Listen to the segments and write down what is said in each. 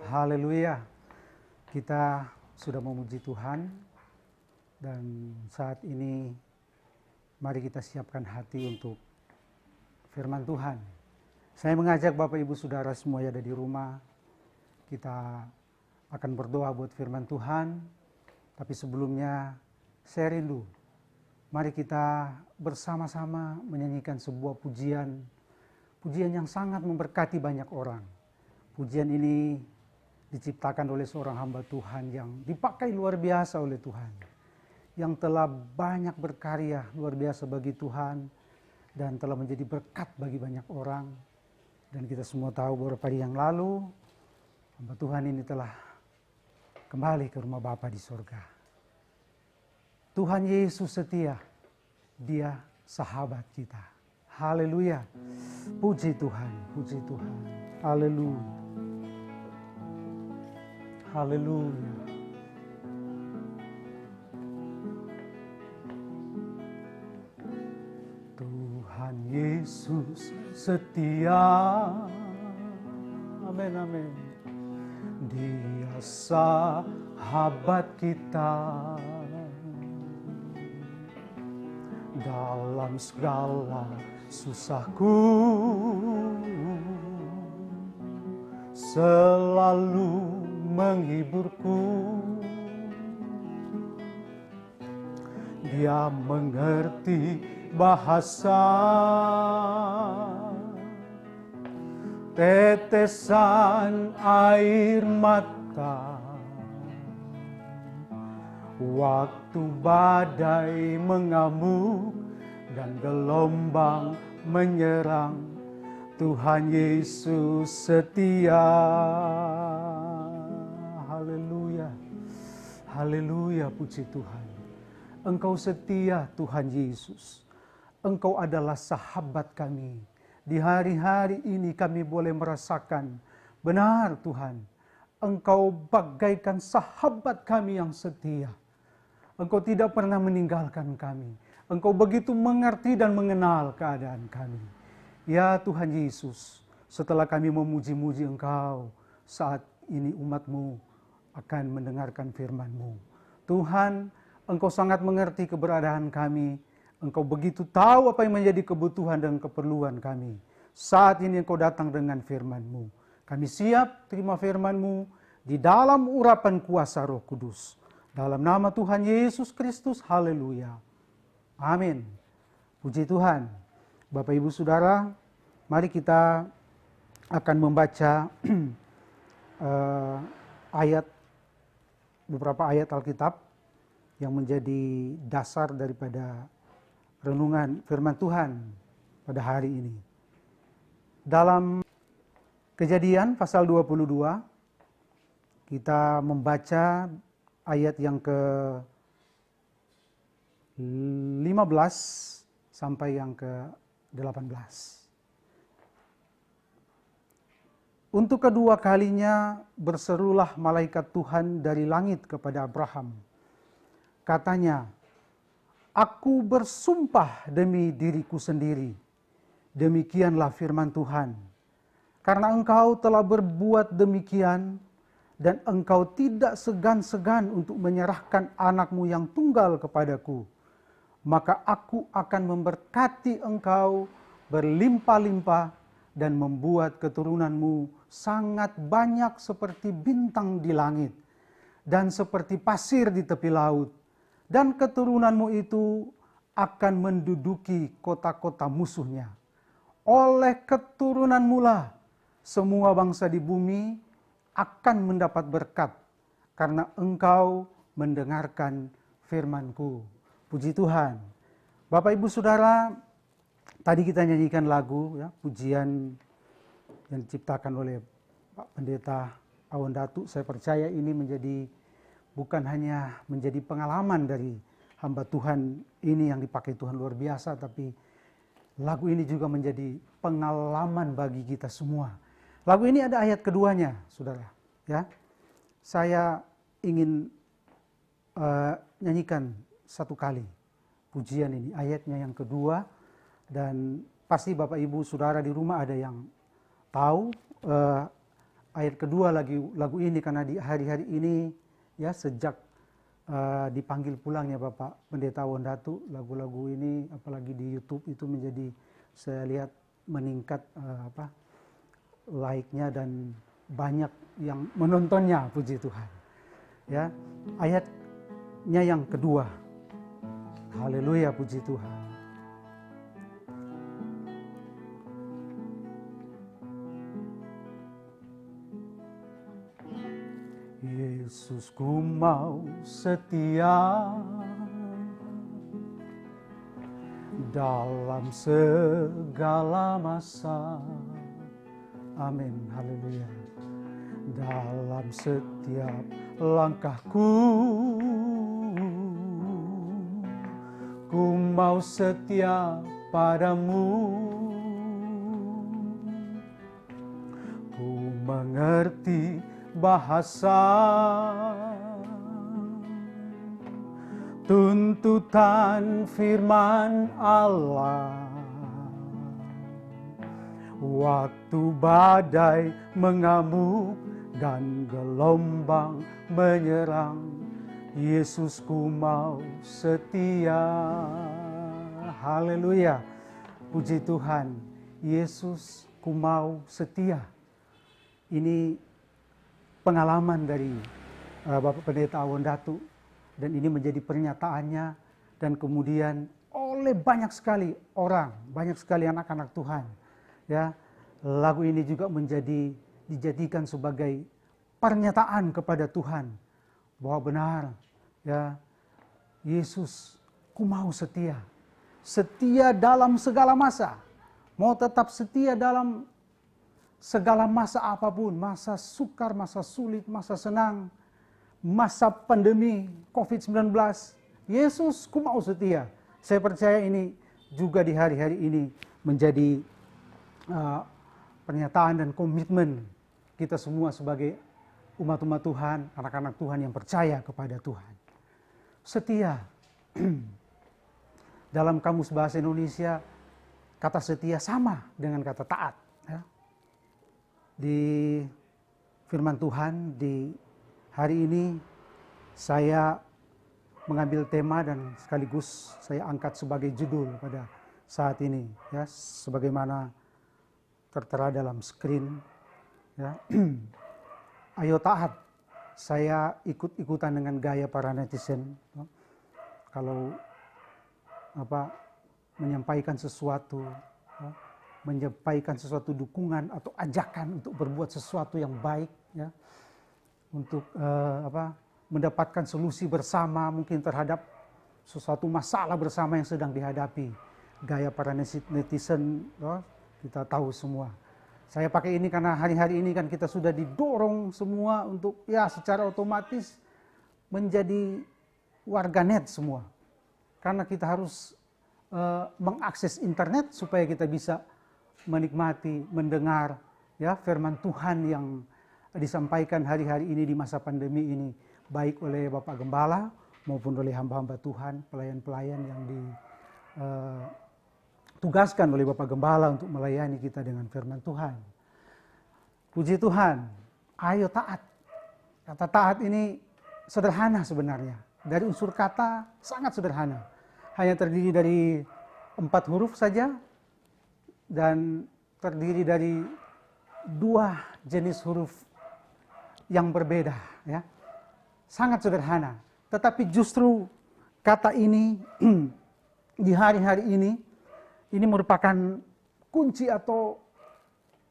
Haleluya. Kita sudah memuji Tuhan dan saat ini mari kita siapkan hati untuk firman Tuhan. Saya mengajak Bapak Ibu Saudara semua yang ada di rumah, kita akan berdoa buat firman Tuhan. Tapi sebelumnya saya rindu, mari kita bersama-sama menyanyikan sebuah pujian yang sangat memberkati banyak orang. Pujian ini diciptakan oleh seorang hamba Tuhan yang dipakai luar biasa oleh Tuhan, yang telah banyak berkarya luar biasa bagi Tuhan dan telah menjadi berkat bagi banyak orang. Dan kita semua tahu beberapa hari yang lalu hamba Tuhan ini telah kembali ke rumah Bapa di surga. Tuhan Yesus setia, Dia sahabat kita. Haleluya. Puji Tuhan, puji Tuhan. Haleluya. Haleluya. Tuhan Yesus setia. Amin, amin. Dia sahabat kita. Dalam segala susahku selalu menghiburku. Dia mengerti bahasa tetesan air mata waktu badai mengamuk dan gelombang menyerang. Tuhan Yesus setia. Haleluya. Haleluya, puji Tuhan. Engkau setia Tuhan Yesus. Engkau adalah sahabat kami. Di hari-hari ini kami boleh merasakan, benar Tuhan, Engkau bagaikan sahabat kami yang setia. Engkau tidak pernah meninggalkan kami. Engkau begitu mengerti dan mengenal keadaan kami. Ya Tuhan Yesus, setelah kami memuji-muji Engkau, saat ini umat-Mu akan mendengarkan firman-Mu. Tuhan, Engkau sangat mengerti keberadaan kami. Engkau begitu tahu apa yang menjadi kebutuhan dan keperluan kami. Saat ini Engkau datang dengan firman-Mu. Kami siap terima firman-Mu di dalam urapan kuasa Roh Kudus. Dalam nama Tuhan Yesus Kristus, haleluya. Amin. Puji Tuhan. Bapak Ibu Saudara, mari kita akan membaca beberapa ayat Alkitab yang menjadi dasar daripada renungan firman Tuhan pada hari ini. Dalam Kejadian pasal 22, kita membaca ayat yang ke-15 sampai yang ke-18. Untuk kedua kalinya berserulah malaikat Tuhan dari langit kepada Abraham. Katanya, "Aku bersumpah demi diriku sendiri, demikianlah firman Tuhan. Karena engkau telah berbuat demikian, dan engkau tidak segan-segan untuk menyerahkan anakmu yang tunggal kepadaku, maka aku akan memberkati engkau berlimpah-limpah dan membuat keturunanmu sangat banyak seperti bintang di langit dan seperti pasir di tepi laut. Dan keturunanmu itu akan menduduki kota-kota musuhnya. Oleh keturunanmu lah semua bangsa di bumi akan mendapat berkat, karena engkau mendengarkan firman-Ku." Puji Tuhan. Bapak Ibu Saudara, tadi kita nyanyikan lagu, ya, pujian yang diciptakan oleh Pak Pendeta Awan Datu. Saya percaya ini bukan hanya menjadi pengalaman dari hamba Tuhan ini yang dipakai Tuhan luar biasa, tapi lagu ini juga menjadi pengalaman bagi kita semua. Lagu ini ada ayat keduanya, saudara. Ya, saya ingin nyanyikan satu kali pujian ini, ayatnya yang kedua, dan pasti Bapak Ibu Saudara di rumah ada yang tahu ayat kedua lagu ini, karena di hari-hari ini ya sejak dipanggil pulangnya Bapak Pendeta Wondatu, lagu-lagu ini apalagi di YouTube itu menjadi, saya lihat meningkat like-nya dan banyak yang menontonnya, puji Tuhan. Ya, ayatnya yang kedua. Haleluya, puji Tuhan. Yesus, ku mau setia dalam segala masa. Amin, haleluya. Dalam setiap langkahku, ku mau setia padamu. Ku mengerti bahasa tuntutan firman Allah. Waktu badai mengamuk dan gelombang menyerang, Yesus, ku mau setia. Haleluya, puji Tuhan. Yesus, ku mau setia. Ini pengalaman dari Bapak Pendeta Wondatu, dan ini menjadi pernyataannya, dan kemudian oleh banyak sekali orang, banyak sekali anak-anak Tuhan. Ya, lagu ini juga dijadikan sebagai pernyataan kepada Tuhan bahwa benar, ya, Yesus, ku mau setia. Setia dalam segala masa. Mau tetap setia dalam segala masa apapun, masa sukar, masa sulit, masa senang, masa pandemi COVID-19. Yesus, ku mau setia. Saya percaya ini juga di hari-hari ini menjadi pernyataan dan komitmen kita semua sebagai umat-umat Tuhan, anak-anak Tuhan yang percaya kepada Tuhan. Setia. Dalam Kamus Bahasa Indonesia, kata setia sama dengan kata taat. Ya. Di firman Tuhan di hari ini saya mengambil tema dan sekaligus saya angkat sebagai judul pada saat ini, ya, sebagaimana tertera dalam screen, ya. Ayo taat. Saya ikut-ikutan dengan gaya para netizen, ya. Kalau menyampaikan sesuatu, ya, menyampaikan sesuatu dukungan atau ajakan untuk berbuat sesuatu yang baik, ya, untuk mendapatkan solusi bersama mungkin terhadap sesuatu masalah bersama yang sedang dihadapi. Gaya para netizen, ya, kita tahu semua. Saya pakai ini karena hari-hari ini kan kita sudah didorong semua untuk ya secara otomatis menjadi warganet semua. Karena kita harus mengakses internet supaya kita bisa menikmati, mendengar ya firman Tuhan yang disampaikan hari-hari ini di masa pandemi ini, baik oleh Bapak Gembala maupun oleh hamba-hamba Tuhan, pelayan-pelayan yang ditugaskan oleh Bapak Gembala untuk melayani kita dengan firman Tuhan. Puji Tuhan, ayo taat. Kata taat ini sederhana sebenarnya. Dari unsur kata sangat sederhana. Hanya terdiri dari 4 huruf saja dan terdiri dari 2 jenis huruf yang berbeda, ya. Sangat sederhana. Tetapi justru kata ini di hari-hari ini merupakan kunci, atau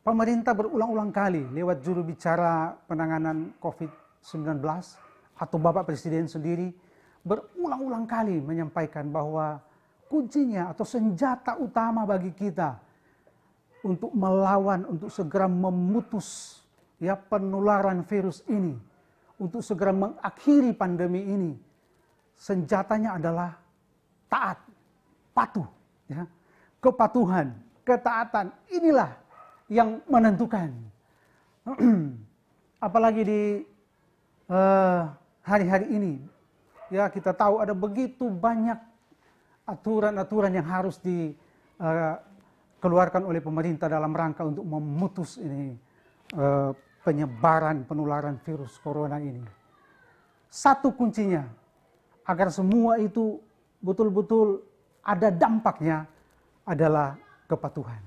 pemerintah berulang-ulang kali lewat juru bicara penanganan COVID-19 atau Bapak Presiden sendiri berulang-ulang kali menyampaikan bahwa kuncinya atau senjata utama bagi kita untuk melawan, untuk segera memutus ya penularan virus ini, untuk segera mengakhiri pandemi ini, senjatanya adalah taat, patuh, ya. Kepatuhan, ketaatan, inilah yang menentukan. Apalagi di hari-hari ini, ya, kita tahu ada begitu banyak aturan-aturan yang harus dikeluarkan oleh pemerintah dalam rangka untuk memutus ini penyebaran penularan virus corona ini. Satu kuncinya agar semua itu betul-betul ada dampaknya adalah kepatuhan,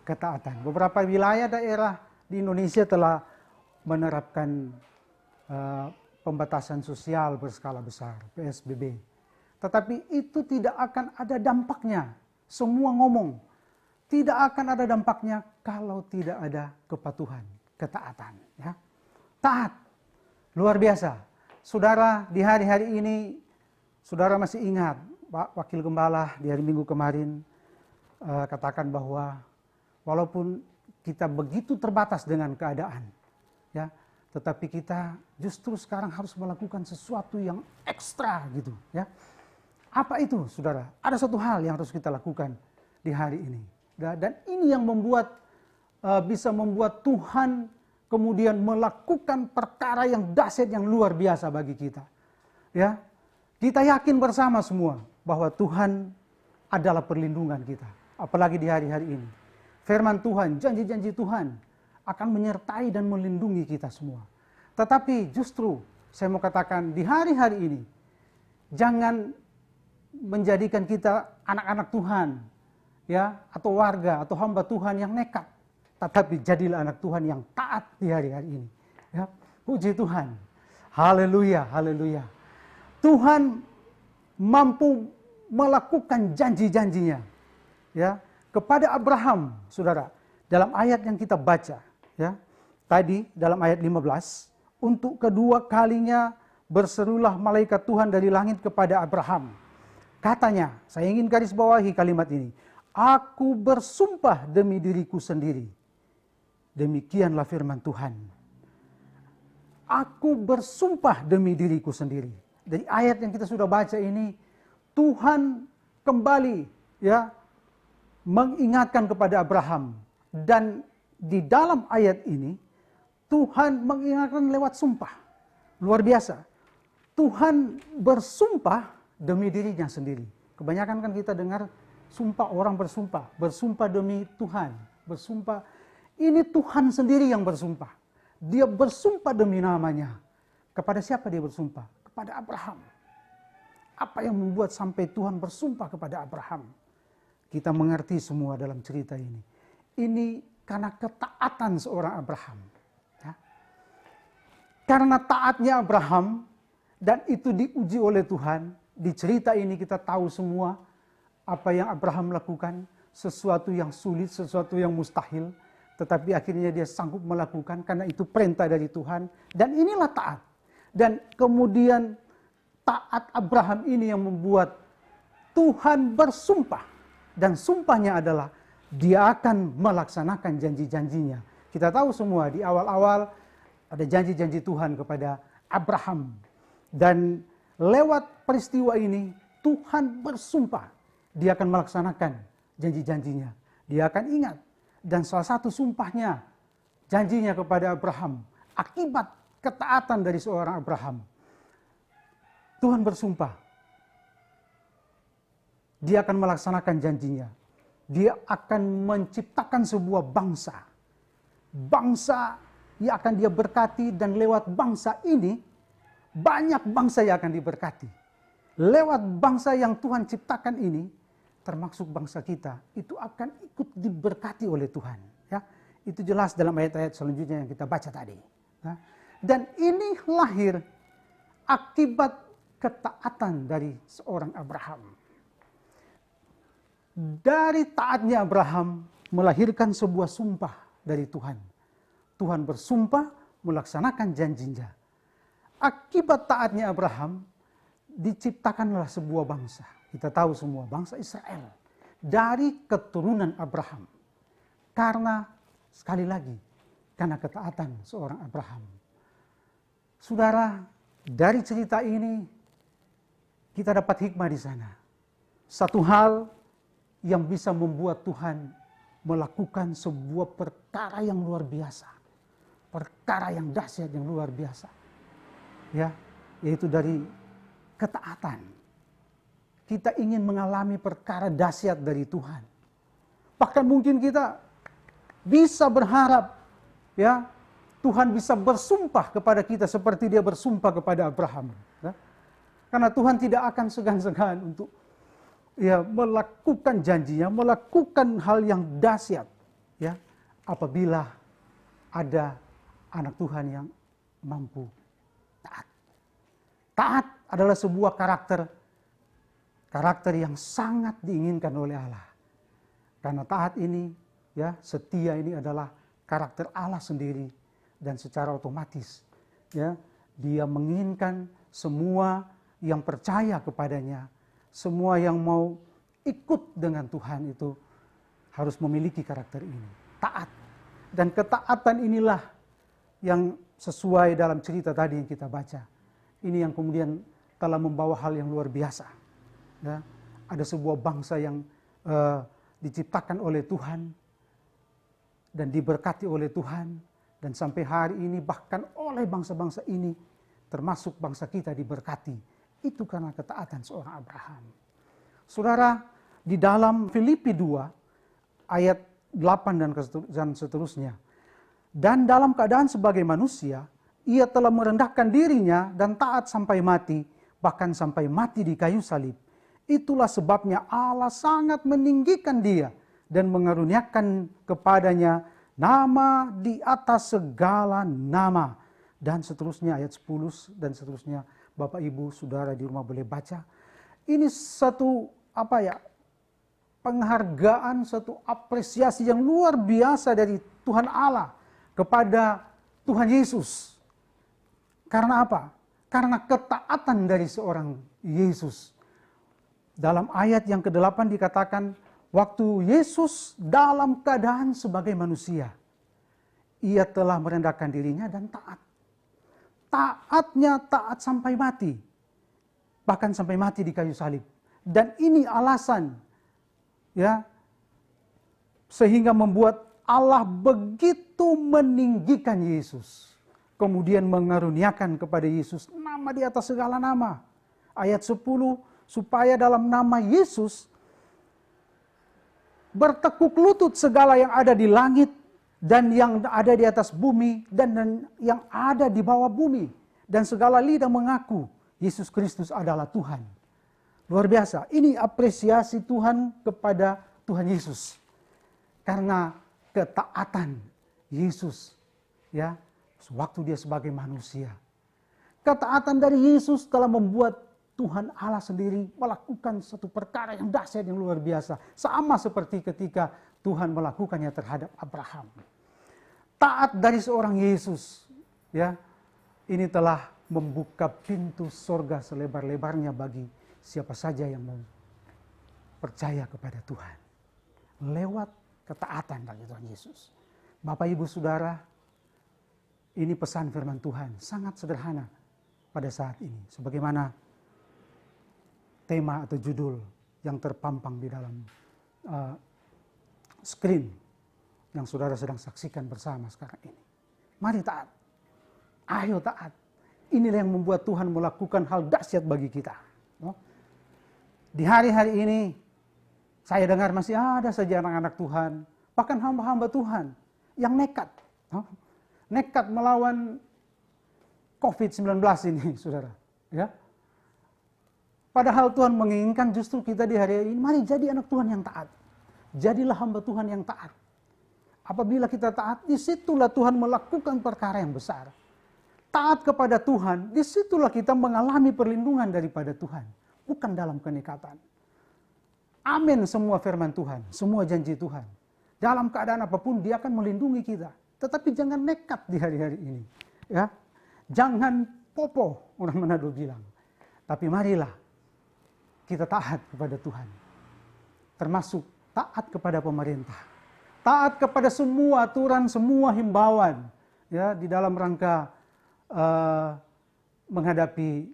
ketaatan. Beberapa wilayah daerah di Indonesia telah menerapkan pembatasan sosial berskala besar, PSBB. Tetapi itu tidak akan ada dampaknya. Semua ngomong, tidak akan ada dampaknya kalau tidak ada kepatuhan, ketaatan. Ya. Taat, luar biasa. Saudara, di hari-hari ini, saudara masih ingat Pak Wakil Gembala di hari Minggu kemarin katakan bahwa walaupun kita begitu terbatas dengan keadaan, ya, tetapi kita justru sekarang harus melakukan sesuatu yang ekstra gitu, ya. Apa itu, saudara? Ada satu hal yang harus kita lakukan di hari ini, dan ini yang bisa membuat Tuhan kemudian melakukan perkara yang dahsyat yang luar biasa bagi kita. Ya, kita yakin bersama semua bahwa Tuhan adalah perlindungan kita, apalagi di hari-hari ini. Firman Tuhan, janji-janji Tuhan akan menyertai dan melindungi kita semua. Tetapi justru saya mau katakan di hari-hari ini, jangan menjadikan kita anak-anak Tuhan, ya, atau warga atau hamba Tuhan yang nekat, tetapi jadilah anak Tuhan yang taat di hari-hari ini. Ya, puji Tuhan, haleluya, haleluya. Tuhan mampu melakukan janji-janjinya, ya, kepada Abraham, saudara. Dalam ayat yang kita baca, ya, tadi dalam ayat 15, untuk kedua kalinya berserulah malaikat Tuhan dari langit kepada Abraham. Katanya, saya ingin garis bawahi kalimat ini. Aku bersumpah demi diriku sendiri. Demikianlah firman Tuhan. Aku bersumpah demi diriku sendiri. Dari ayat yang kita sudah baca ini, Tuhan kembali, ya, mengingatkan kepada Abraham. Dan di dalam ayat ini, Tuhan mengingatkan lewat sumpah. Luar biasa. Tuhan bersumpah demi dirinya sendiri. Kebanyakan kan kita dengar sumpah orang bersumpah demi Tuhan, bersumpah. Ini Tuhan sendiri yang bersumpah. Dia bersumpah demi namanya. Kepada siapa dia bersumpah? Kepada Abraham. Apa yang membuat sampai Tuhan bersumpah kepada Abraham? Kita mengerti semua dalam cerita ini. Ini karena ketaatan seorang Abraham. Ya. Karena taatnya Abraham, dan itu diuji oleh Tuhan. Di cerita ini kita tahu semua apa yang Abraham lakukan, sesuatu yang sulit, sesuatu yang mustahil, tetapi akhirnya dia sanggup melakukan karena itu perintah dari Tuhan, dan inilah taat. Dan kemudian taat Abraham ini yang membuat Tuhan bersumpah, dan sumpahnya adalah dia akan melaksanakan janji-janjinya. Kita tahu semua di awal-awal ada janji-janji Tuhan kepada Abraham, dan lewat peristiwa ini, Tuhan bersumpah, dia akan melaksanakan janji-janjinya. Dia akan ingat. Dan salah satu sumpahnya, janjinya kepada Abraham, akibat ketaatan dari seorang Abraham. Tuhan bersumpah, dia akan melaksanakan janjinya. Dia akan menciptakan sebuah bangsa. Bangsa yang akan dia berkati, dan lewat bangsa ini, banyak bangsa yang akan diberkati. Lewat bangsa yang Tuhan ciptakan ini, termasuk bangsa kita, itu akan ikut diberkati oleh Tuhan. Ya, itu jelas dalam ayat-ayat selanjutnya yang kita baca tadi. Ya. Dan ini lahir akibat ketaatan dari seorang Abraham. Dari taatnya Abraham melahirkan sebuah sumpah dari Tuhan. Tuhan bersumpah melaksanakan janjinya. Akibat taatnya Abraham, diciptakanlah sebuah bangsa. Kita tahu semua, bangsa Israel. Dari keturunan Abraham. Karena, sekali lagi, karena ketaatan seorang Abraham. Saudara, dari cerita ini, kita dapat hikmah di sana. Satu hal yang bisa membuat Tuhan melakukan sebuah perkara yang luar biasa. Perkara yang dahsyat yang luar biasa. Ya, yaitu dari ketaatan. Kita ingin mengalami perkara dahsyat dari Tuhan. Bahkan mungkin kita bisa berharap, ya, Tuhan bisa bersumpah kepada kita seperti dia bersumpah kepada Abraham. Ya. Karena Tuhan tidak akan segan-segan untuk melakukan janjinya, melakukan hal yang dahsyat, ya, apabila ada anak Tuhan yang mampu taat. Taat adalah sebuah karakter yang sangat diinginkan oleh Allah. Karena taat ini, ya, setia ini adalah karakter Allah sendiri, dan secara otomatis, ya, dia menginginkan semua yang percaya kepadanya, semua yang mau ikut dengan Tuhan itu harus memiliki karakter ini, taat. Dan ketaatan inilah yang sesuai dalam cerita tadi yang kita baca. Ini yang kemudian telah membawa hal yang luar biasa. Ya, ada sebuah bangsa yang diciptakan oleh Tuhan dan diberkati oleh Tuhan, dan sampai hari ini bahkan oleh bangsa-bangsa ini, termasuk bangsa kita, diberkati. Itu karena ketaatan seorang Abraham. Saudara, di dalam Filipi 2 ayat 8 dan seterusnya, dan dalam keadaan sebagai manusia, ia telah merendahkan dirinya dan taat sampai mati, bahkan sampai mati di kayu salib. Itulah sebabnya Allah sangat meninggikan dia dan mengaruniakan kepadanya nama di atas segala nama. Dan seterusnya, ayat 10 dan seterusnya. Bapak, Ibu, Saudara di rumah boleh baca. Ini satu penghargaan, satu apresiasi yang luar biasa dari Tuhan Allah kepada Tuhan Yesus. Karena apa? Karena ketaatan dari seorang Yesus. Dalam ayat yang ke-8 dikatakan, waktu Yesus dalam keadaan sebagai manusia, ia telah merendahkan dirinya dan taat. Taatnya taat sampai mati, bahkan sampai mati di kayu salib. Dan ini alasan, ya, sehingga membuat Allah begitu meninggikan Yesus, kemudian mengaruniakan kepada Yesus nama di atas segala nama. Ayat 10, supaya dalam nama Yesus bertekuk lutut segala yang ada di langit dan yang ada di atas bumi dan yang ada di bawah bumi, dan segala lidah mengaku Yesus Kristus adalah Tuhan. Luar biasa. Ini apresiasi Tuhan kepada Tuhan Yesus karena ketaatan Yesus, ya, waktu dia sebagai manusia. Ketaatan dari Yesus telah membuat Tuhan Allah sendiri melakukan satu perkara yang dahsyat, yang luar biasa. Sama seperti ketika Tuhan melakukannya terhadap Abraham. Taat dari seorang Yesus, ya, ini telah membuka pintu sorga selebar-lebarnya bagi siapa saja yang mau percaya kepada Tuhan. Lewat ketaatan dari Tuhan Yesus. Bapak, Ibu, Saudara, ini pesan firman Tuhan sangat sederhana pada saat ini. Sebagaimana tema atau judul yang terpampang di dalam screen yang saudara sedang saksikan bersama sekarang ini. Mari taat. Ayo taat. Inilah yang membuat Tuhan melakukan hal dahsyat bagi kita. Di hari-hari ini, saya dengar masih ada saja anak-anak Tuhan, bahkan hamba-hamba Tuhan yang nekat. Nekat melawan COVID-19 ini, saudara. Ya. Padahal Tuhan menginginkan justru kita di hari ini, mari jadi anak Tuhan yang taat. Jadilah hamba Tuhan yang taat. Apabila kita taat, disitulah Tuhan melakukan perkara yang besar. Taat kepada Tuhan, disitulah kita mengalami perlindungan daripada Tuhan. Bukan dalam kenekatan. Amin semua firman Tuhan, semua janji Tuhan. Dalam keadaan apapun dia akan melindungi kita. Tetapi jangan nekat di hari-hari ini. Ya, jangan popo, orang Manado bilang. Tapi marilah kita taat kepada Tuhan. Termasuk taat kepada pemerintah. Taat kepada semua aturan, semua himbauan, ya, di dalam rangka menghadapi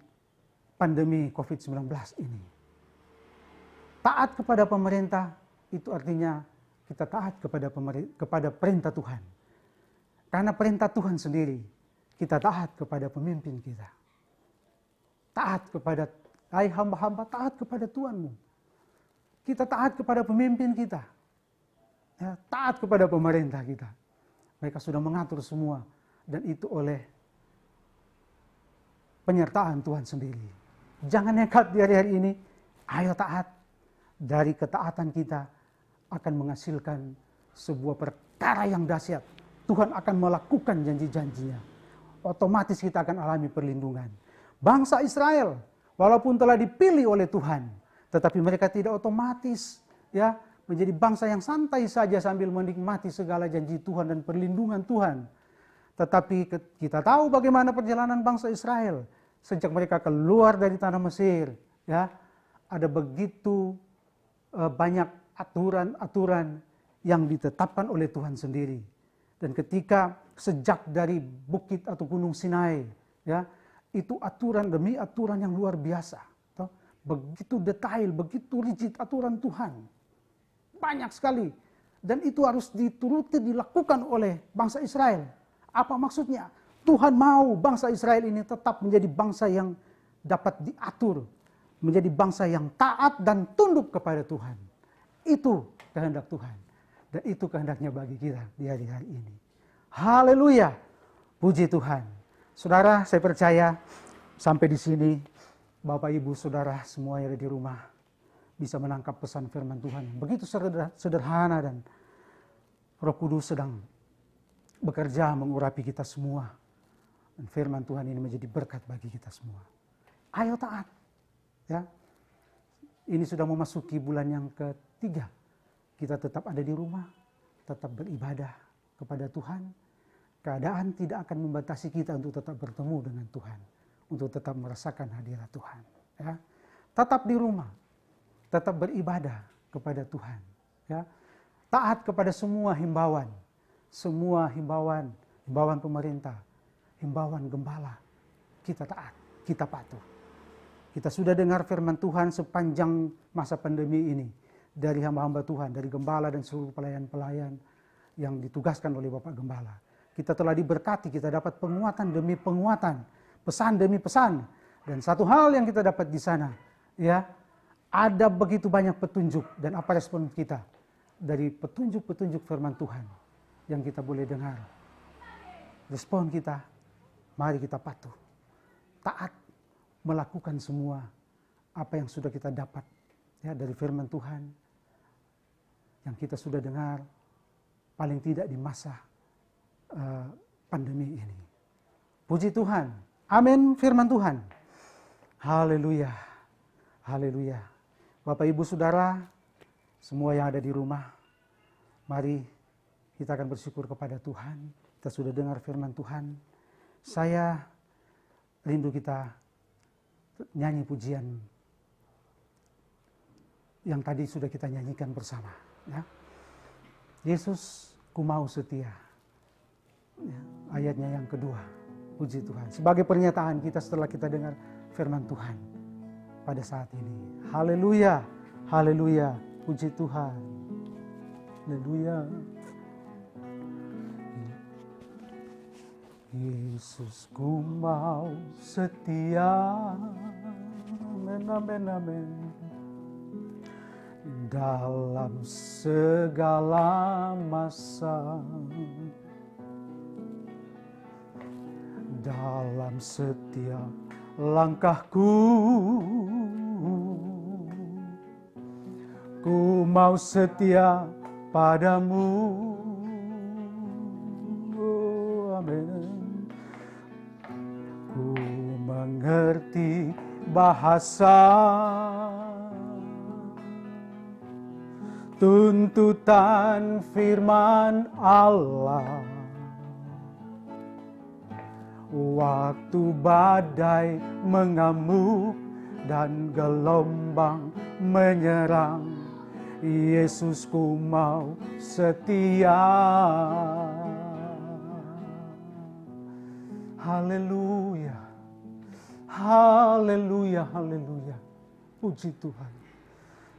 pandemi COVID-19 ini. Taat kepada pemerintah itu artinya kita taat kepada perintah Tuhan. Karena perintah Tuhan sendiri, kita taat kepada pemimpin kita. Taat kepada, hai hamba-hamba, taat kepada Tuhanmu. Kita taat kepada pemimpin kita. Ya, taat kepada pemerintah kita. Mereka sudah mengatur semua Dan itu oleh penyertaan Tuhan sendiri. Jangan nekat di hari-hari ini, ayo taat. Dari ketaatan kita akan menghasilkan sebuah perkara yang dahsyat. Tuhan akan melakukan janji-janjinya. Otomatis kita akan alami perlindungan. Bangsa Israel, walaupun telah dipilih oleh Tuhan, tetapi mereka tidak otomatis ya menjadi bangsa yang santai saja sambil menikmati segala janji Tuhan dan perlindungan Tuhan. Tetapi kita tahu bagaimana perjalanan bangsa Israel sejak mereka keluar dari tanah Mesir, ya. Ada begitu banyak aturan-aturan yang ditetapkan oleh Tuhan sendiri. Dan ketika sejak dari bukit atau gunung Sinai, ya, itu aturan demi aturan yang luar biasa. Toh, begitu detail, begitu rigid aturan Tuhan. Banyak sekali. Dan itu harus dituruti, dilakukan oleh bangsa Israel. Apa maksudnya? Tuhan mau bangsa Israel ini tetap menjadi bangsa yang dapat diatur. Menjadi bangsa yang taat dan tunduk kepada Tuhan. Itu kehendak Tuhan. Dan itu kehendaknya bagi kita di hari-hari ini. Haleluya. Puji Tuhan. Saudara, saya percaya sampai di sini Bapak Ibu Saudara semua yang ada di rumah bisa menangkap pesan firman Tuhan yang begitu sederhana, dan Roh Kudus sedang bekerja mengurapi kita semua. Dan firman Tuhan ini menjadi berkat bagi kita semua. Ayo taat. Ya. Ini sudah memasuki bulan yang ketiga. Kita tetap ada di rumah, tetap beribadah kepada Tuhan. Keadaan tidak akan membatasi kita untuk tetap bertemu dengan Tuhan, untuk tetap merasakan hadirat Tuhan. Ya. Tetap di rumah, tetap beribadah kepada Tuhan. Ya. Taat kepada semua himbauan pemerintah, himbauan gembala. Kita taat, kita patuh. Kita sudah dengar firman Tuhan sepanjang masa pandemi ini. Dari hamba-hamba Tuhan, dari gembala dan seluruh pelayan-pelayan yang ditugaskan oleh Bapak Gembala. Kita telah diberkati, kita dapat penguatan demi penguatan, pesan demi pesan. Dan satu hal yang kita dapat di sana, ya, ada begitu banyak petunjuk. Dan apa respon kita dari petunjuk-petunjuk firman Tuhan yang kita boleh dengar? Respon kita, mari kita patuh, taat, melakukan semua apa yang sudah kita dapat, ya, dari firman Tuhan yang kita sudah dengar, paling tidak di masa pandemi ini. Puji Tuhan. Amin firman Tuhan. Haleluya. Haleluya. Bapak Ibu Saudara, semua yang ada di rumah, mari kita akan bersyukur kepada Tuhan. Kita sudah dengar firman Tuhan. Saya rindu kita nyanyi pujian yang tadi sudah kita nyanyikan bersama. Ya. Yesus, ku mau setia. Ya, ayatnya yang kedua. Puji Tuhan. Sebagai pernyataan kita setelah kita dengar firman Tuhan pada saat ini. Haleluya. Haleluya. Puji Tuhan. Haleluya. Yesus, ku mau setia. Amen, amen, amen. Dalam segala masa, dalam setiap langkahku, ku mau setia padamu. Oh, amin. Ku mengerti bahasa tuntutan firman Allah. Waktu badai mengamuk dan gelombang menyerang, Yesus, ku mau setia. Haleluya. Haleluya, haleluya. Puji Tuhan.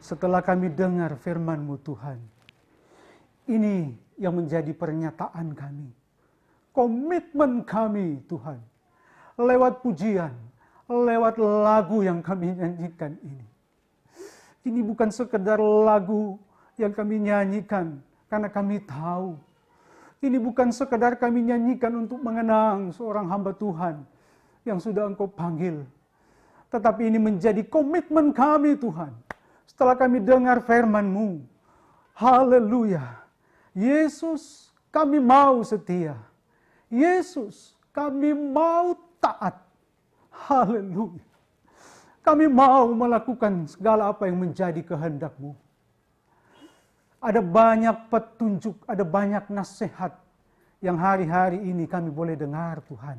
Setelah kami dengar firman-Mu Tuhan, ini yang menjadi pernyataan kami, komitmen kami Tuhan, lewat pujian, lewat lagu yang kami nyanyikan ini. Ini bukan sekedar lagu yang kami nyanyikan karena kami tahu Ini bukan sekadar kami nyanyikan untuk mengenang seorang hamba Tuhan yang sudah Engkau panggil. Tetapi ini menjadi komitmen kami Tuhan. Setelah kami dengar firman-Mu. Haleluya. Yesus, kami mau setia. Yesus, kami mau taat. Haleluya. Kami mau melakukan segala apa yang menjadi kehendak-Mu. Ada banyak petunjuk, ada banyak nasihat yang hari-hari ini kami boleh dengar Tuhan.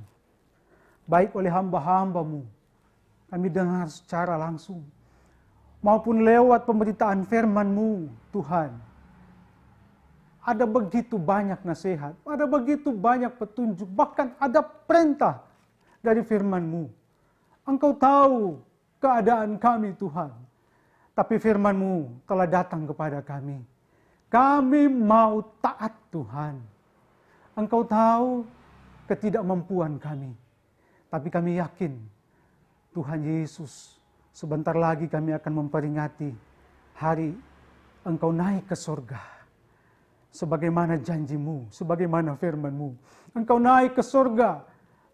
Baik oleh hamba-hamba-Mu, kami dengar secara langsung. Maupun lewat pemberitaan firman-Mu Tuhan. Ada begitu banyak nasihat, ada begitu banyak petunjuk, bahkan ada perintah dari firman-Mu. Engkau tahu keadaan kami Tuhan, tapi firman-Mu telah datang kepada kami. Kami mau taat Tuhan. Engkau tahu ketidakmampuan kami, tapi kami yakin Tuhan Yesus, sebentar lagi kami akan memperingati hari Engkau naik ke surga. Sebagaimana janji-Mu, sebagaimana firman-Mu. Engkau naik ke surga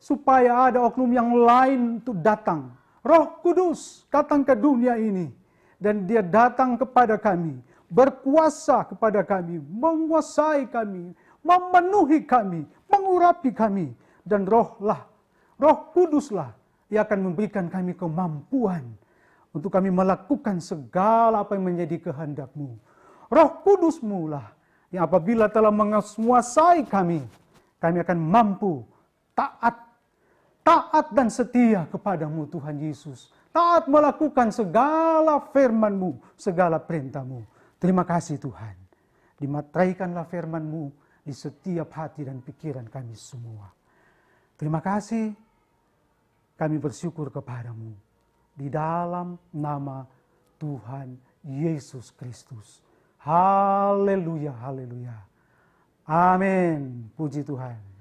supaya ada oknum yang lain untuk datang. Roh Kudus datang ke dunia ini dan Dia datang kepada kami, berkuasa kepada kami, menguasai kami, memenuhi kami, mengurapi kami, dan Roh Kuduslah yang akan memberikan kami kemampuan untuk kami melakukan segala apa yang menjadi kehendak-Mu. Roh Kudus-Mu lah yang apabila telah menguasai kami, kami akan mampu taat dan setia kepadamu Tuhan Yesus. Taat melakukan segala firman-Mu, segala perintah-Mu. Terima kasih Tuhan. Dimateraikanlah firman-Mu di setiap hati dan pikiran kami semua. Terima kasih. Kami bersyukur kepadamu. Di dalam nama Tuhan Yesus Kristus. Haleluya, haleluya. Amin. Puji Tuhan.